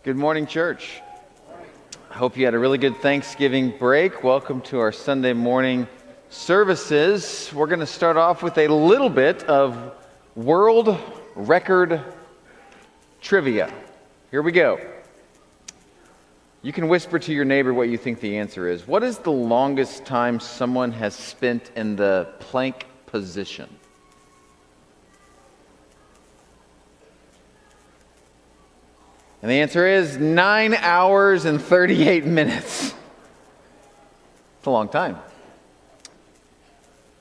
Good morning, church. I hope you had a really good Thanksgiving break. Welcome to our Sunday morning services. We're going to start off with a little bit of world record trivia. Here we go. You can whisper to your neighbor what you think the answer is. What is the longest time someone has spent in the plank position? And the answer is 9 hours and 38 minutes. It's a long time.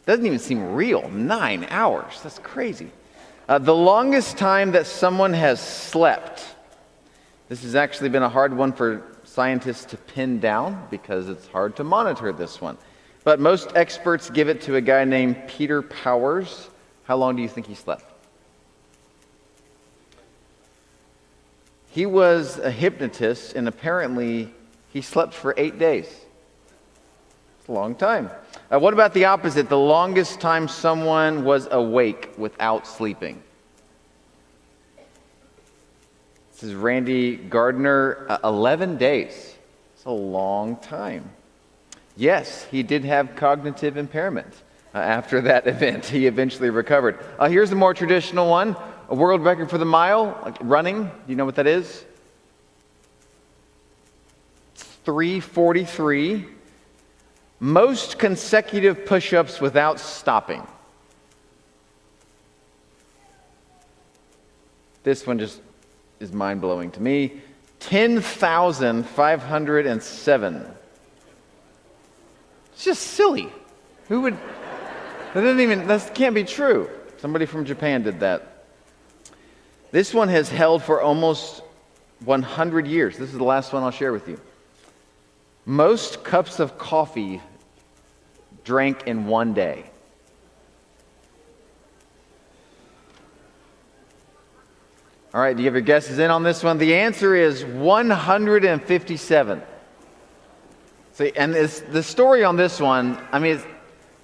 Doesn't even seem real. 9 hours. That's crazy. The longest time that someone has slept. This has actually been a hard one for scientists to pin down because it's hard to monitor this one. But most experts give it to a guy named Peter Powers. How long do you think he slept? He was a hypnotist, and apparently he slept for 8 days. It's a long time. What about the opposite? The longest time someone was awake without sleeping. This is Randy Gardner, 11 days. It's a long time. Yes, he did have cognitive impairment after that event. He eventually recovered. Here's a more traditional one. A world record for the mile, like running. Do you know what that is? It's 3:43. Most consecutive push-ups without stopping. This one just is mind-blowing to me. 10,507. It's just silly. Who would... That can't be true. Somebody from Japan did that. This one has held for almost 100 years. This is the last one I'll share with you. Most cups of coffee drank in one day. All right, do you have your guesses in on this one? The answer is 157. See, and the story on this one, it's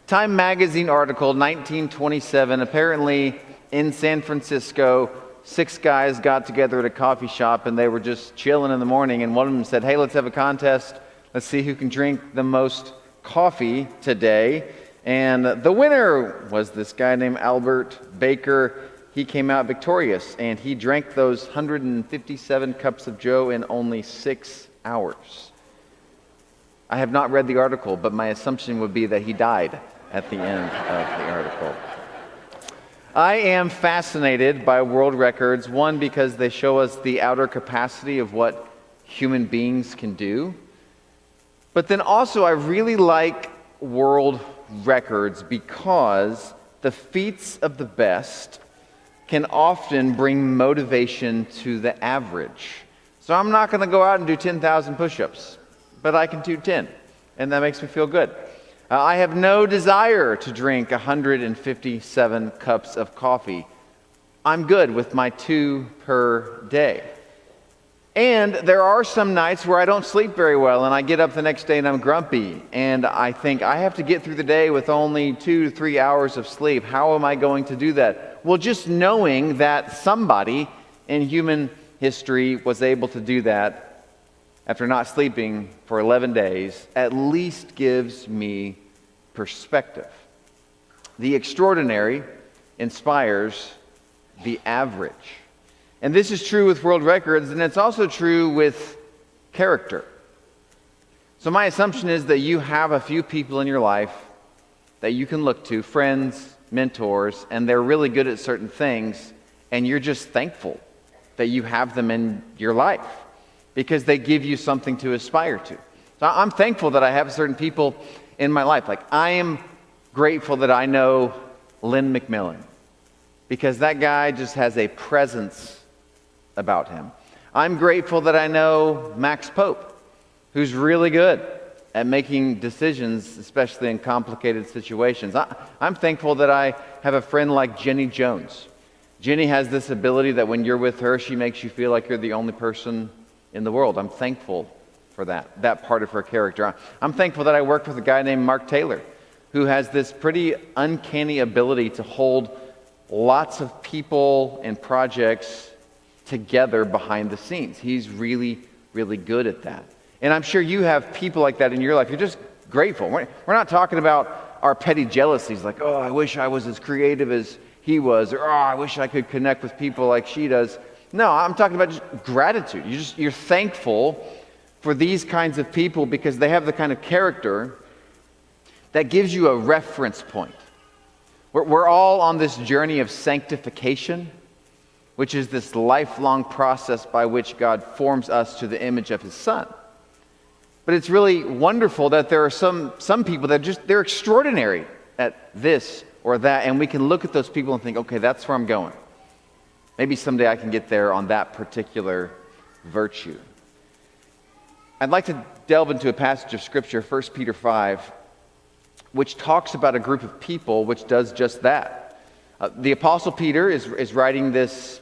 Time Magazine article, 1927, apparently in San Francisco, 6 guys got together at a coffee shop and they were just chilling in the morning, and one of them said, hey, let's have a contest. Let's see who can drink the most coffee today. And the winner was this guy named Albert Baker. He came out victorious, and he drank those 157 cups of joe in only 6 hours. I have not read the article, but my assumption would be that he died at the end of the article. I am fascinated by world records, one, because they show us the outer capacity of what human beings can do. But then also I really like world records because the feats of the best can often bring motivation to the average. So I'm not going to go out and do 10,000 push-ups, but I can do 10, and that makes me feel good. I have no desire to drink 157 cups of coffee. I'm good with my 2 per day. And there are some nights where I don't sleep very well, and I get up the next day and I'm grumpy, and I think I have to get through the day with only 2 to 3 hours of sleep. How am I going to do that? Well, just knowing that somebody in human history was able to do that after not sleeping for 11 days, at least gives me perspective. The extraordinary inspires the average. And this is true with world records, and it's also true with character. So my assumption is that you have a few people in your life that you can look to, friends, mentors, and they're really good at certain things, and you're just thankful that you have them in your life, because they give you something to aspire to. So I'm thankful that I have certain people in my life. Like, I am grateful that I know Lynn McMillan, because that guy just has a presence about him. I'm grateful that I know Max Pope, who's really good at making decisions, especially in complicated situations. I'm thankful that I have a friend like Jenny Jones. Jenny has this ability that when you're with her, she makes you feel like you're the only person in the world. I'm thankful for that part of her character. I'm thankful that I worked with a guy named Mark Taylor, who has this pretty uncanny ability to hold lots of people and projects together behind the scenes. He's really, really good at that. And I'm sure you have people like that in your life. You're just grateful. We're not talking about our petty jealousies, like, oh, I wish I was as creative as he was, or oh, I wish I could connect with people like she does. No, I'm talking about just gratitude. You're thankful for these kinds of people because they have the kind of character that gives you a reference point. We're all on this journey of sanctification, which is this lifelong process by which God forms us to the image of his Son. But it's really wonderful that there are some people that they're extraordinary at this or that, and we can look at those people and think, okay, that's where I'm going. Maybe someday I can get there on that particular virtue. I'd like to delve into a passage of Scripture, 1 Peter 5, which talks about a group of people which does just that. The Apostle Peter is writing this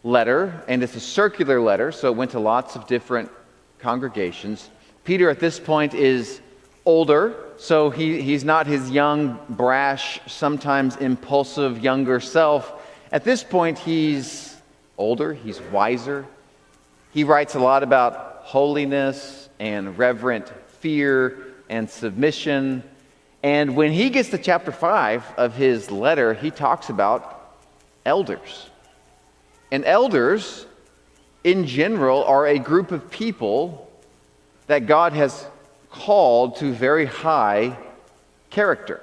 letter, and it's a circular letter, so it went to lots of different congregations. Peter at this point is older, so he's not his young, brash, sometimes impulsive younger self. At this point, he's older, he's wiser. He writes a lot about holiness and reverent fear and submission. And when he gets to chapter 5 of his letter, he talks about elders. And elders, in general, are a group of people that God has called to very high character.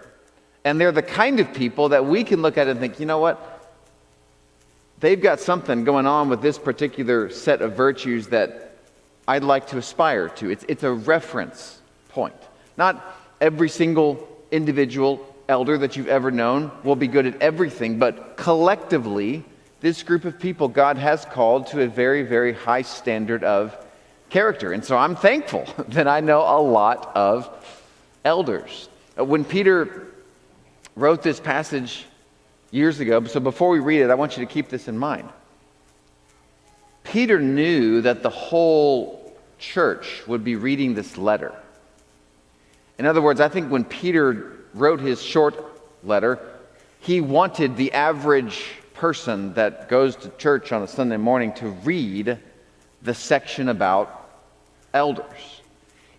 And they're the kind of people that we can look at and think, you know what? They've got something going on with this particular set of virtues that I'd like to aspire to. It's a reference point. Not every single individual elder that you've ever known will be good at everything, but collectively, this group of people God has called to a very, very high standard of character. And so I'm thankful that I know a lot of elders. When Peter wrote this passage years ago, so before we read it, I want you to keep this in mind. Peter knew that the whole church would be reading this letter. In other words, I think when Peter wrote his short letter, he wanted the average person that goes to church on a Sunday morning to read the section about elders.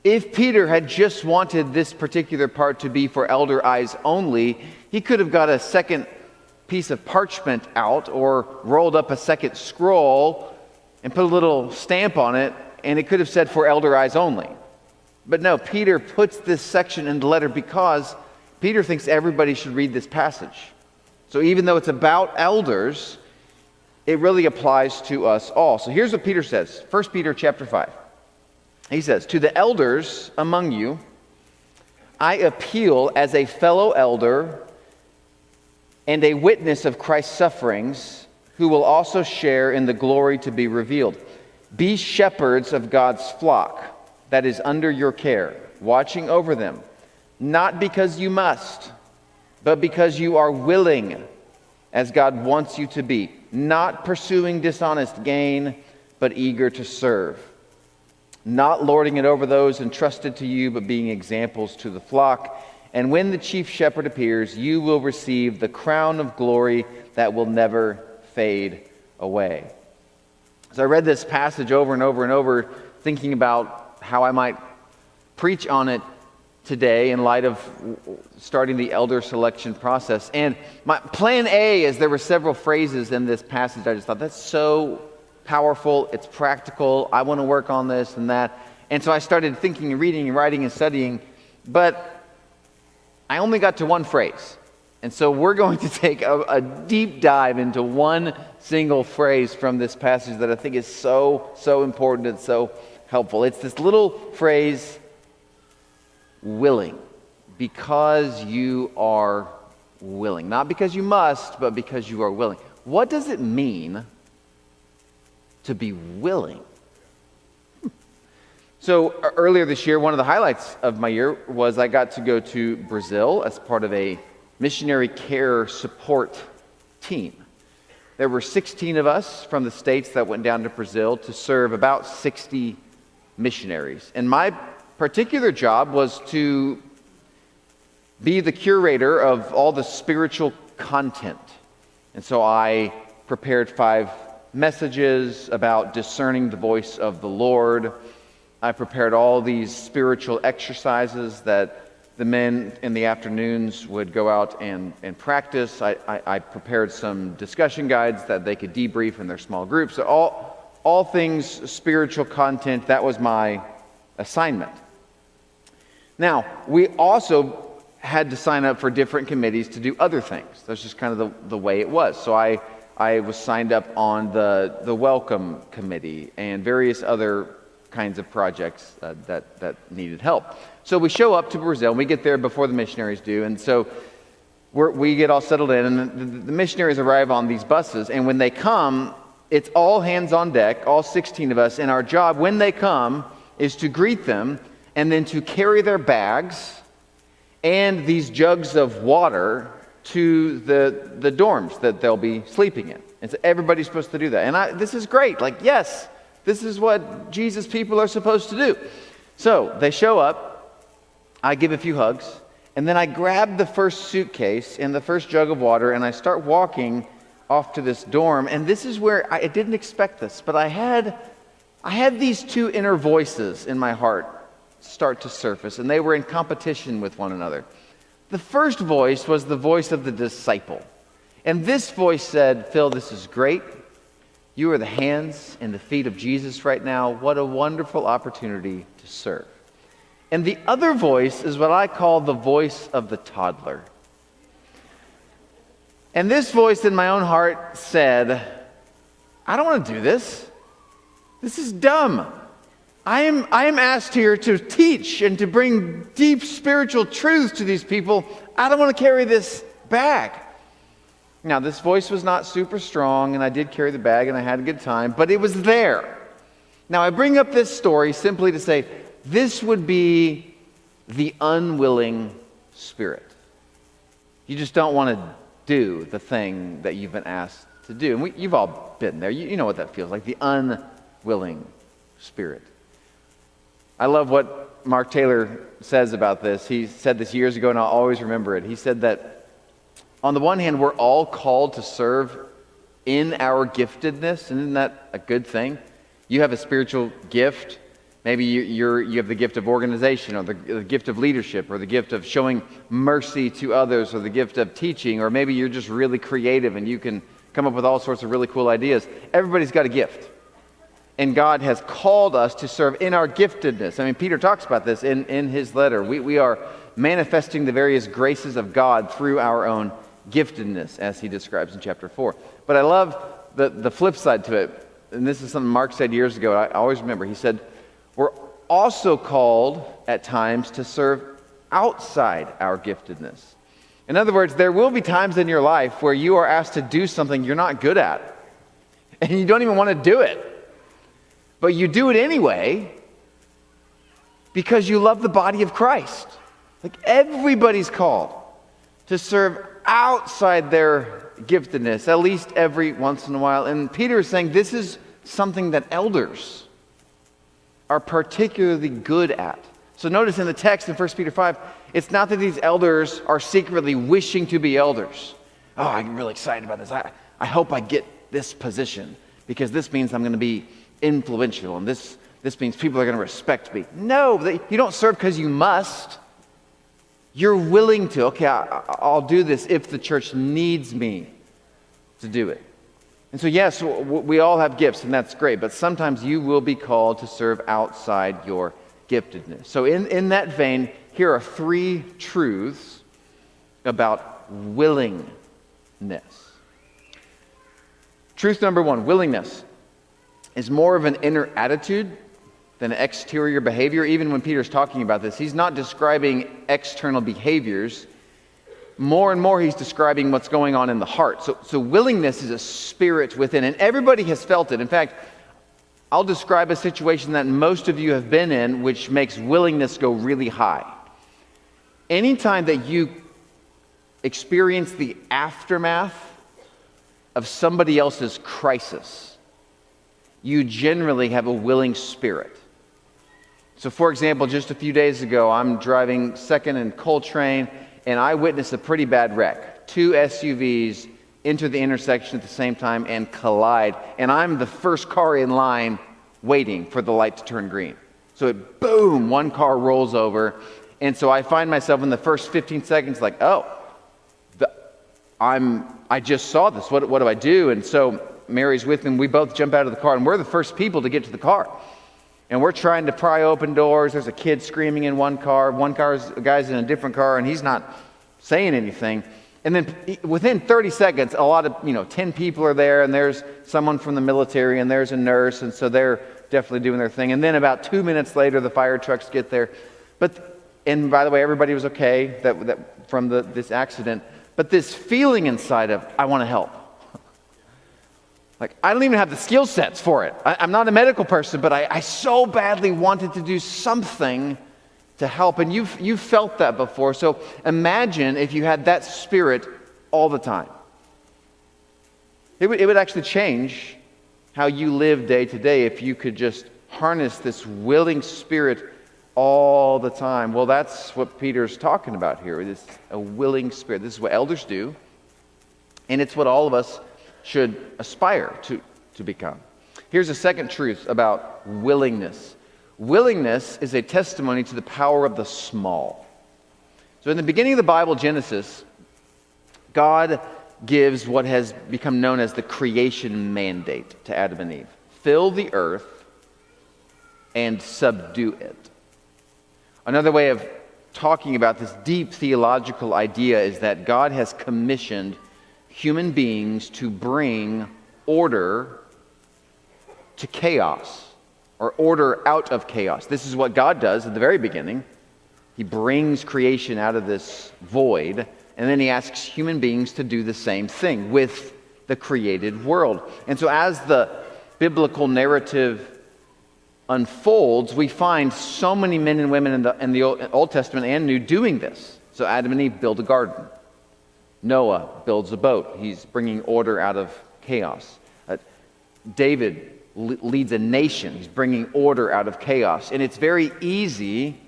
If Peter had just wanted this particular part to be for elder eyes only, he could have got a second piece of parchment out or rolled up a second scroll and put a little stamp on it, and it could have said for elder eyes only. But no, Peter puts this section in the letter because Peter thinks everybody should read this passage. So even though it's about elders, it really applies to us all. So here's what Peter says, 1 Peter chapter 5. He says, "To the elders among you, I appeal as a fellow elder and a witness of Christ's sufferings, who will also share in the glory to be revealed. Be shepherds of God's flock that is under your care, watching over them, not because you must, but because you are willing, as God wants you to be, not pursuing dishonest gain, but eager to serve, not lording it over those entrusted to you, but being examples to the flock. And when the chief shepherd appears, you will receive the crown of glory that will never fade away." So I read this passage over and over and over, thinking about how I might preach on it today in light of starting the elder selection process. And my plan A is there were several phrases in this passage I just thought, that's so powerful, it's practical, I want to work on this and that. And so I started thinking and reading and writing and studying, but I only got to one phrase. And so we're going to take a deep dive into one single phrase from this passage that I think is so, so important and so helpful. It's this little phrase, willing, because you are willing. Not because you must, but because you are willing. What does it mean to be willing? So earlier this year, one of the highlights of my year was I got to go to Brazil as part of a missionary care support team. There were 16 of us from the States that went down to Brazil to serve about 60 missionaries. And my particular job was to be the curator of all the spiritual content. And so I prepared 5 messages about discerning the voice of the Lord. I prepared all these spiritual exercises that the men in the afternoons would go out and practice. I prepared some discussion guides that they could debrief in their small groups. So all things spiritual content, that was my assignment. Now, we also had to sign up for different committees to do other things. That's just kind of the way it was. So I was signed up on the welcome committee and various other kinds of projects that needed help. So we show up to Brazil, and we get there before the missionaries do, and so we get all settled in, and the missionaries arrive on these buses, and when they come, it's all hands on deck, all 16 of us, and our job when they come is to greet them and then to carry their bags and these jugs of water to the dorms that they'll be sleeping in. And so everybody's supposed to do that. And this is great. Like, yes, this is what Jesus people are supposed to do. So they show up, I give a few hugs, and then I grab the first suitcase and the first jug of water, and I start walking off to this dorm. And this is where I didn't expect this, but I had these two inner voices in my heart start to surface, and they were in competition with one another. The first voice was the voice of the disciple. And this voice said, "Phil, this is great. You are the hands and the feet of Jesus right now. What a wonderful opportunity to serve." And the other voice is what I call the voice of the toddler. And this voice in my own heart said, "I don't want to do this. This is dumb. I am asked here to teach and to bring deep spiritual truths to these people. I don't want to carry this bag." Now, this voice was not super strong, and I did carry the bag, and I had a good time, but it was there. Now, I bring up this story simply to say this would be the unwilling spirit. You just don't want to do the thing that you've been asked to do. And you've all been there. You know what that feels like, the unwilling spirit. I love what Mark Taylor says about this. He said this years ago, and I'll always remember it. He said that on the one hand, we're all called to serve in our giftedness. And isn't that a good thing? You have a spiritual gift. Maybe you have the gift of organization, or the gift of leadership, or the gift of showing mercy to others, or the gift of teaching, or maybe you're just really creative and you can come up with all sorts of really cool ideas. Everybody's got a gift. And God has called us to serve in our giftedness. I mean, Peter talks about this in his letter. We are manifesting the various graces of God through our own giftedness, as he describes in chapter 4. But I love the flip side to it. And this is something Mark said years ago. I always remember. He said, we're also called at times to serve outside our giftedness. In other words, there will be times in your life where you are asked to do something you're not good at. And you don't even want to do it. But you do it anyway because you love the body of Christ. Like, everybody's called to serve outside their giftedness, at least every once in a while. And Peter is saying this is something that elders are particularly good at. So notice in the text in 1 Peter 5, it's not that these elders are secretly wishing to be elders. Oh, I'm really excited about this. I hope I get this position because this means I'm going to be influential, and this means people are going to respect me. No, you don't serve because you must. You're willing to. Okay, I'll do this if the church needs me to do it. And so yes, we all have gifts, and that's great, but sometimes you will be called to serve outside your giftedness. So in that vein, here are 3 truths about willingness. Truth number 1, willingness is more of an inner attitude than an exterior behavior. Even when Peter's talking about this, he's not describing external behaviors. More and more, he's describing what's going on in the heart. So willingness is a spirit within, and everybody has felt it. In fact, I'll describe a situation that most of you have been in, which makes willingness go really high. Anytime that you experience the aftermath of somebody else's crisis, you generally have a willing spirit. So for example, just a few days ago, I'm driving 2nd and Coltrane, and I witnessed a pretty bad wreck. 2 SUVs enter the intersection at the same time and collide. And I'm the first car in line waiting for the light to turn green. So boom, one car rolls over. And so I find myself in the first 15 seconds like, I just saw this. What do I do? And so Mary's with me, and we both jump out of the car, and we're the first people to get to the car. And we're trying to pry open doors. There's a kid screaming in one car. A guy's in a different car, and he's not saying anything. And then within 30 seconds, a lot of, 10 people are there, and there's someone from the military, and there's a nurse, and so they're definitely doing their thing. And then about 2 minutes later, the fire trucks get there. And by the way, everybody was okay from this accident. But this feeling inside of, I want to help. Like, I don't even have the skill sets for it. I'm not a medical person, but I so badly wanted to do something to help. And you've felt that before. So imagine if you had that spirit all the time. It would actually change how you live day to day if you could just harness this willing spirit all the time. Well, that's what Peter's talking about here. This a willing spirit. This is what elders do. And it's what all of us should aspire to become. Here's a second truth about willingness. Willingness is a testimony to the power of the small. So in the beginning of the Bible, Genesis, God gives what has become known as the creation mandate to Adam and Eve. Fill the earth and subdue it. Another way of talking about this deep theological idea is that God has commissioned human beings to bring order to chaos, or order out of chaos. This is what God does at the very beginning. He brings creation out of this void, and then he asks human beings to do the same thing with the created world. And so as the biblical narrative unfolds, we find so many men and women in the Old Testament and New doing this. So Adam and Eve build a garden. Noah builds a boat. He's bringing order out of chaos. David leads a nation. He's bringing order out of chaos. And it's very easy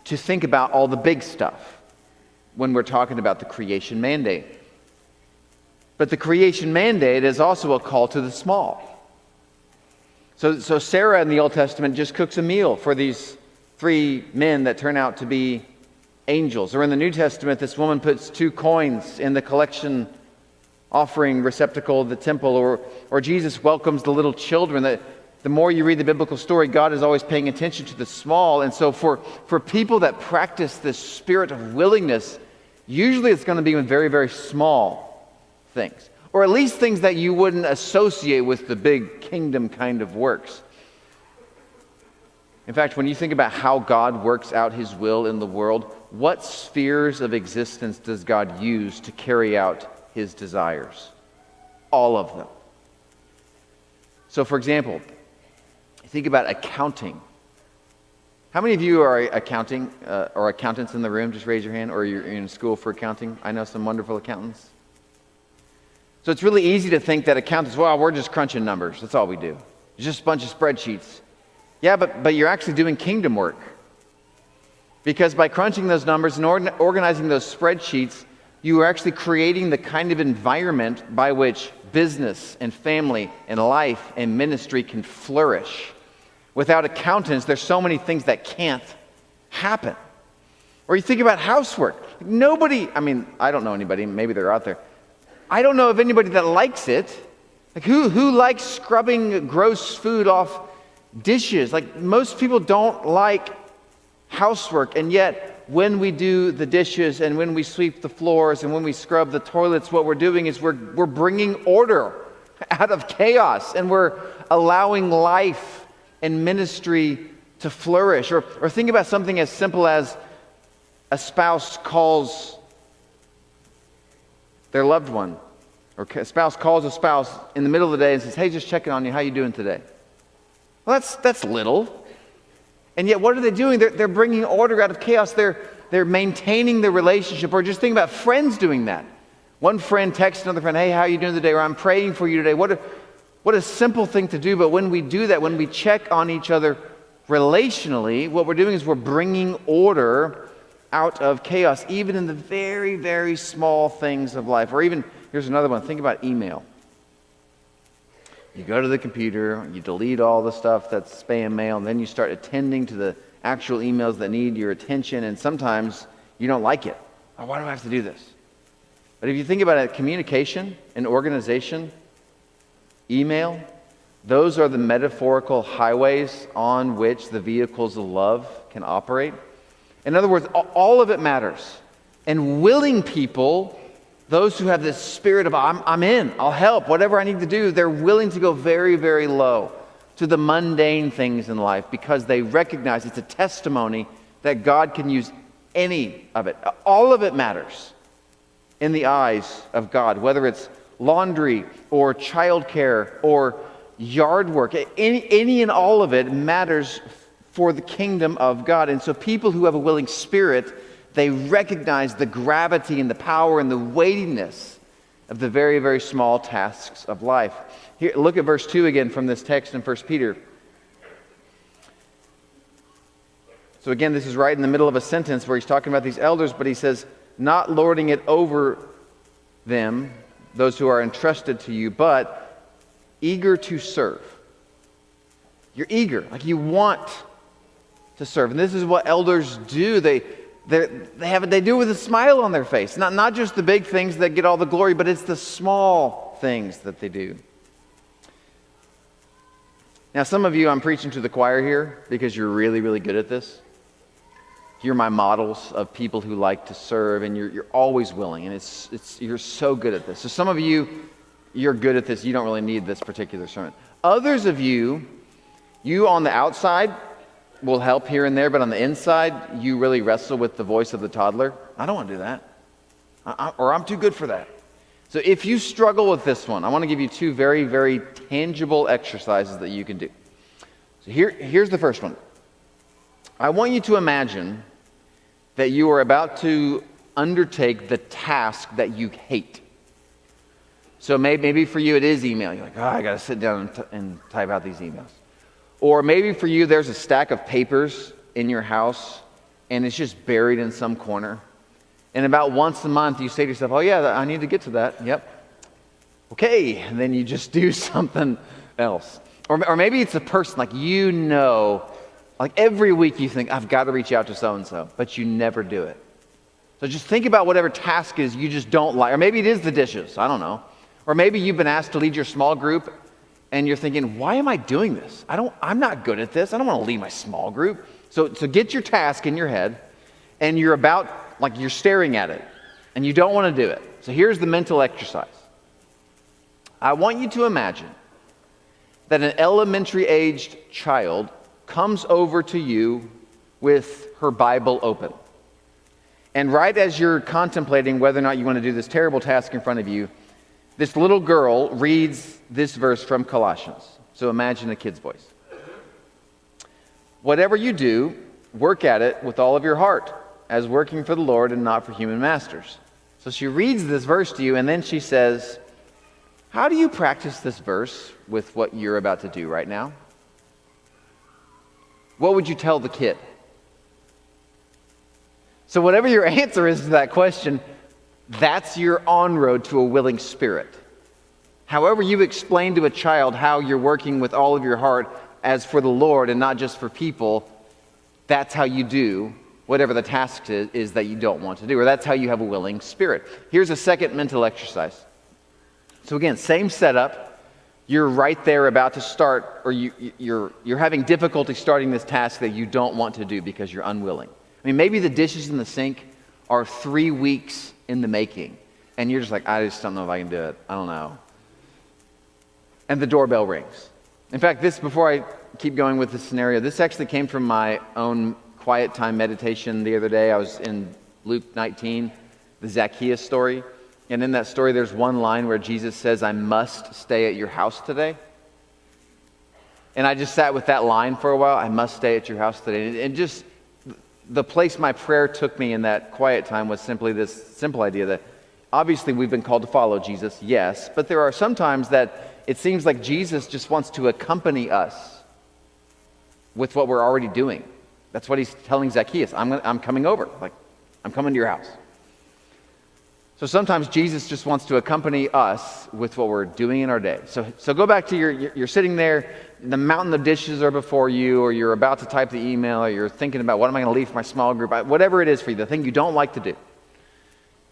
to think about all the big stuff when we're talking about the creation mandate. But the creation mandate is also a call to the small. So Sarah in the Old Testament just cooks a meal for these 3 men that turn out to be angels. Or in the New Testament, this woman puts 2 coins in the collection offering receptacle of the temple. Or Jesus welcomes the little children. The more you read the biblical story, God is always paying attention to the small. And so for people that practice this spirit of willingness, usually it's going to be with very, very small things. Or at least things that you wouldn't associate with the big kingdom kind of works. In fact, when you think about how God works out his will in the world, what spheres of existence does God use to carry out his desires? All of them. So for example, think about accounting. How many of you are accounting or accountants in the room? Just raise your hand. Or you're in school for accounting. I know some wonderful accountants. So it's really easy to think that accountants, well, we're just crunching numbers. That's all we do. It's just a bunch of spreadsheets. Yeah, but you're actually doing kingdom work. Because by crunching those numbers and organizing those spreadsheets, you are actually creating the kind of environment by which business and family and life and ministry can flourish. Without accountants, there's so many things that can't happen. Or you think about housework. Nobody, I don't know anybody, maybe they're out there. I don't know of anybody that likes it. Like who likes scrubbing gross food off dishes? Like most people don't like housework, and yet when we do the dishes and when we sweep the floors and when we scrub the toilets, what we're doing is we're bringing order out of chaos, and we're allowing life and ministry to flourish. Or think about something as simple as a spouse calls their loved one, or a spouse calls a spouse in the middle of the day and says, hey, just checking on you, how you doing today? Well, that's little. And yet what are they doing? They're bringing order out of chaos. They're maintaining the relationship. Or just think about friends doing that. One friend texts another friend, hey, how are you doing today? Or I'm praying for you today. What a simple thing to do. But when we do that, when we check on each other relationally, what we're doing is we're bringing order out of chaos, even in the very, very small things of life. Or even Here's another one. Think about email. You go to the computer, you delete all the stuff that's spam mail, and then you start attending to the actual emails that need your attention, and sometimes you don't like it. Oh, why do I have to do this? But if you think about it, communication and organization, email, those are the metaphorical highways on which the vehicles of love can operate. In other words, all of it matters. And willing people, those who have this spirit of, I'm in, I'll help, whatever I need to do, they're willing to go very, very low to the mundane things in life because they recognize it's a testimony that God can use any of it. All of it matters in the eyes of God, whether it's laundry or childcare or yard work. Any and all of it matters for the kingdom of God. And so people who have a willing spirit, they recognize the gravity and the power and the weightiness of the very, very small tasks of life. Here, look at verse 2 again from this text in 1 Peter. So again, this is right in the middle of a sentence where he's talking about these elders, but he says, not lording it over them, those who are entrusted to you, but eager to serve. You're eager, like you want to serve. And this is what elders do. They do it with a smile on their face. Not just the big things that get all the glory, but it's the small things that they do. Now, some of you, I'm preaching to the choir here because you're really, really good at this. You're my models of people who like to serve, and you're always willing, and you're so good at this. So some of you, you're good at this. You don't really need this particular sermon. Others of you on the outside will help here and there, but on the inside, you really wrestle with the voice of the toddler. I don't want to do that, or I'm too good for that. So if you struggle with this one, I want to give you two very, very tangible exercises that you can do. So here's the first one. I want you to imagine that you are about to undertake the task that you hate. So maybe for you it is email. You're like, I got to sit down and type out these emails. Or maybe for you there's a stack of papers in your house and it's just buried in some corner. And about once a month you say to yourself, oh yeah, I need to get to that. Yep. Okay. And then you just do something else. Or maybe it's a person like every week you think, I've got to reach out to so-and-so, but you never do it. So just think about whatever task is you just don't like. Or maybe it is the dishes. I don't know. Or maybe you've been asked to lead your small group and you're thinking, why am I doing this? I'm not good at this. I don't want to lead my small group. So get your task in your head and you're staring at it and you don't want to do it. So here's the mental exercise. I want you to imagine that an elementary-aged child comes over to you with her Bible open. And right as you're contemplating whether or not you want to do this terrible task in front of you, this little girl reads this verse from Colossians. So imagine a kid's voice. Whatever you do, work at it with all of your heart, as working for the Lord and not for human masters. So she reads this verse to you, and then she says, how do you practice this verse with what you're about to do right now? What would you tell the kid? So whatever your answer is to that question, that's your on-road to a willing spirit. However you explain to a child how you're working with all of your heart as for the Lord and not just for people, that's how you do whatever the task is that you don't want to do, or that's how you have a willing spirit. Here's a second mental exercise. So again, same setup. You're right there about to start, or you're having difficulty starting this task that you don't want to do because you're unwilling. I mean, maybe the dishes in the sink are 3 weeks in the making, and you're just like, I just don't know if I can do it. I don't know. And the doorbell rings. In fact, before I keep going with this scenario, this actually came from my own quiet time meditation the other day. I was in Luke 19, the Zacchaeus story. And in that story, there's one line where Jesus says, I must stay at your house today. And I just sat with that line for a while. I must stay at your house today. And just the place my prayer took me in that quiet time was simply this simple idea that obviously we've been called to follow Jesus, yes. But there are some times that it seems like Jesus just wants to accompany us with what we're already doing. That's what he's telling Zacchaeus. I'm coming over. I'm coming to your house. So sometimes Jesus just wants to accompany us with what we're doing in our day. So go back to you're sitting there, the mountain of dishes are before you, or you're about to type the email, or you're thinking about what am I going to leave for my small group, whatever it is for you, the thing you don't like to do. You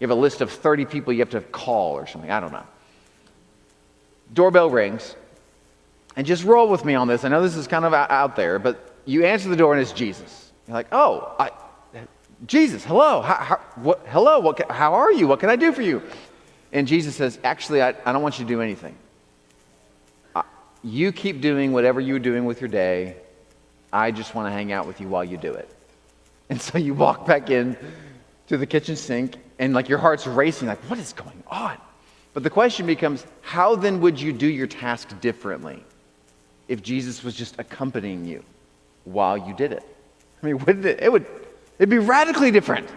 have a list of 30 people you have to call or something, I don't know. Doorbell rings, and just roll with me on this. I know this is kind of out there, but you answer the door and it's Jesus. You're like, Jesus, hello, how are you? What can I do for you? And Jesus says, actually, I don't want you to do anything. You keep doing whatever you're doing with your day. I just want to hang out with you while you do it. And so you walk back in to the kitchen sink, and like your heart's racing, like, what is going on? But the question becomes, how then would you do your task differently if Jesus was just accompanying you while you did it? I mean, wouldn't it'd be radically different.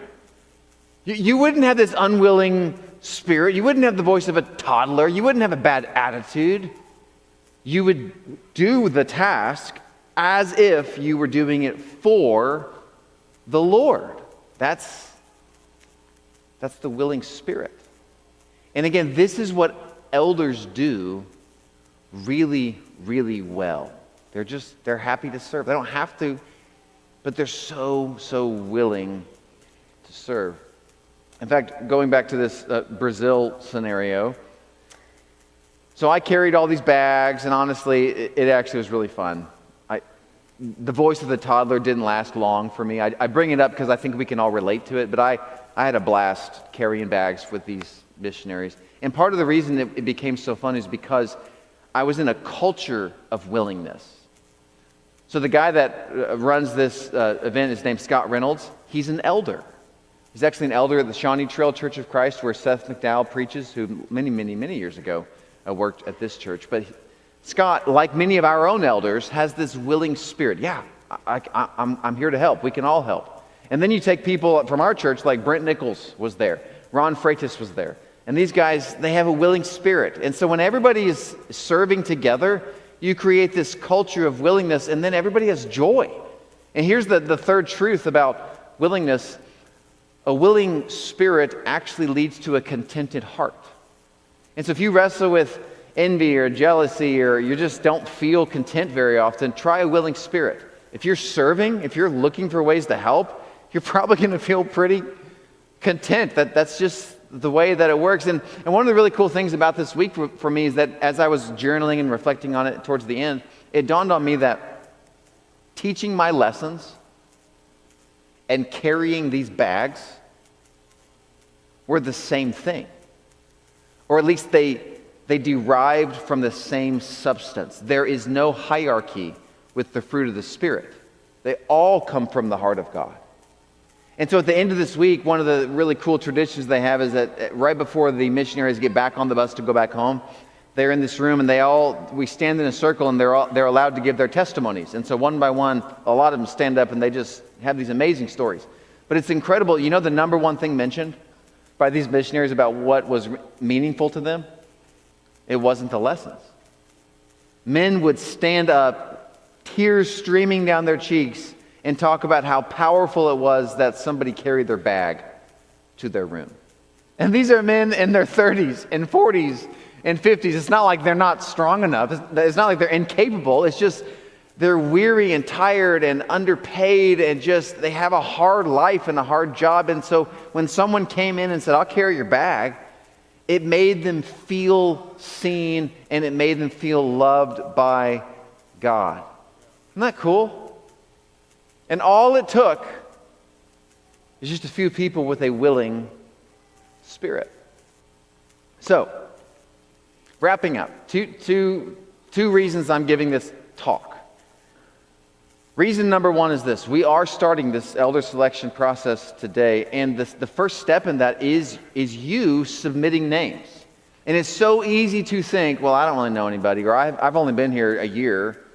You wouldn't have this unwilling spirit. You wouldn't have the voice of a toddler. You wouldn't have a bad attitude. You would do the task as if you were doing it for the Lord. That's the willing spirit. And again, this is what elders do really, really well. They're happy to serve. They don't have to, but they're so willing to serve. In fact, going back to this Brazil scenario, so I carried all these bags, and honestly, it actually was really fun. The voice of the toddler didn't last long for me. I bring it up because I think we can all relate to it, but I had a blast carrying bags with these missionaries. And part of the reason it became so fun is because I was in a culture of willingness. So the guy that runs this event is named Scott Reynolds. He's an elder. He's actually an elder at the Shawnee Trail Church of Christ, where Seth McDowell preaches, who many years ago worked at this church. But Scott, like many of our own elders, has this willing spirit. Yeah, I'm here to help. We can all help. And then you take people from our church, like Brent Nichols was there. Ron Freitas was there. And these guys, they have a willing spirit. And so when everybody is serving together, you create this culture of willingness, and then everybody has joy. And here's the third truth about willingness. A willing spirit actually leads to a contented heart. And so if you wrestle with envy or jealousy, or you just don't feel content very often, try a willing spirit. If you're serving, if you're looking for ways to help, you're probably going to feel pretty content. That's just the way that it works. And one of the really cool things about this week for me is that as I was journaling and reflecting on it towards the end, it dawned on me that teaching my lessons and carrying these bags were the same thing. Or at least they derived from the same substance. There is no hierarchy with the fruit of the Spirit. They all come from the heart of God. And so at the end of this week, one of the really cool traditions they have is that right before the missionaries get back on the bus to go back home, they're in this room, and we stand in a circle, and they're allowed to give their testimonies. And so one by one, a lot of them stand up, and they just have these amazing stories. But it's incredible. You know the number one thing mentioned by these missionaries about what was meaningful to them? It wasn't the lessons. Men would stand up, tears streaming down their cheeks, and talk about how powerful it was that somebody carried their bag to their room. And these are men in their 30s and 40s and 50s. It's not like they're not strong enough. It's not like they're incapable. It's just they're weary and tired and underpaid, and just they have a hard life and a hard job. And so when someone came in and said, I'll carry your bag, it made them feel seen, and it made them feel loved by God. Isn't that cool? And all it took is just a few people with a willing spirit. So, wrapping up, two reasons I'm giving this talk. Reason number one is this. We are starting this elder selection process today, and the first step in that is you submitting names. And it's so easy to think, well, I don't really know anybody, or I've only been here a year,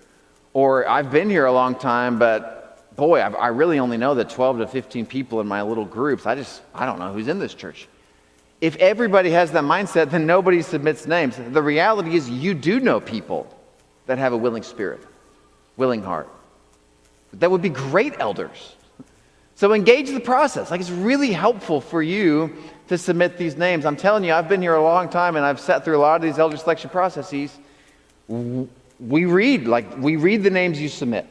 or I've been here a long time, but boy, I really only know the 12 to 15 people in my little groups. I don't know who's in this church. If everybody has that mindset, then nobody submits names. The reality is you do know people that have a willing spirit, willing heart. That would be great elders. So engage the process. Like, it's really helpful for you to submit these names. I'm telling you, I've been here a long time, and I've sat through a lot of these elder selection processes. We read the names you submit.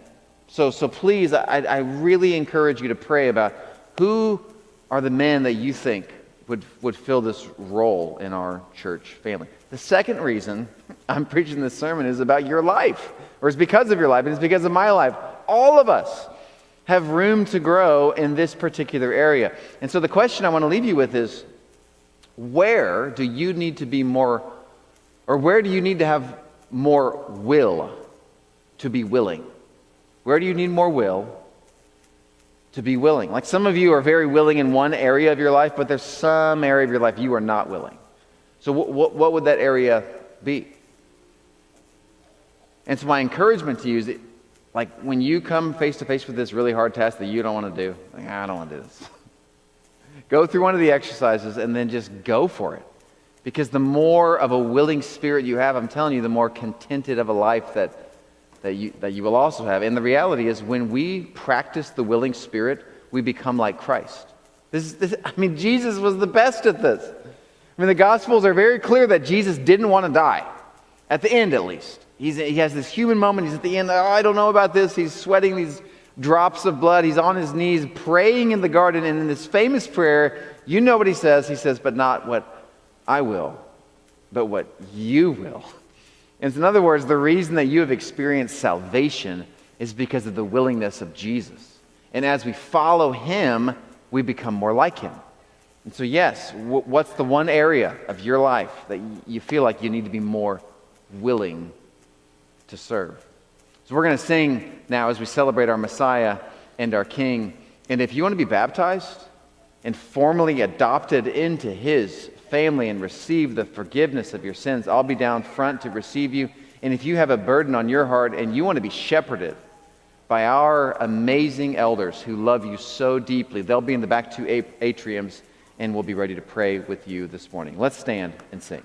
So please, I really encourage you to pray about who are the men that you think would fill this role in our church family. The second reason I'm preaching this sermon is about your life, or it's because of your life, and it's because of my life. All of us have room to grow in this particular area. And so the question I want to leave you with is, where do you need to be more, or where do you need to have more will to be willing? Where do you need more will to be willing? Like some of you are very willing in one area of your life, but there's some area of your life you are not willing. So what would that area be? And so my encouragement to you is, like when you come face to face with this really hard task that you don't want to do, like, I don't want to do this. Go through one of the exercises and then just go for it. Because the more of a willing spirit you have, I'm telling you, the more contented of a life that you will also have. And the reality is, when we practice the willing spirit, we become like Christ. Jesus was the best at this. The Gospels are very clear that Jesus didn't want to die. At the end, at least. He has this human moment. He's at the end. I don't know about this. He's sweating these drops of blood. He's on his knees praying in the garden. And in this famous prayer, you know what he says. He says, but not what I will, but what you will. And in other words, the reason that you have experienced salvation is because of the willingness of Jesus. And as we follow him, we become more like him. And so yes, what's the one area of your life that you feel like you need to be more willing to serve? So we're going to sing now as we celebrate our Messiah and our King. And if you want to be baptized and formally adopted into his family and receive the forgiveness of your sins, I'll be down front to receive you. And if you have a burden on your heart and you want to be shepherded by our amazing elders who love you so deeply, they'll be in the back two atriums, and we'll be ready to pray with you this morning. Let's stand and sing.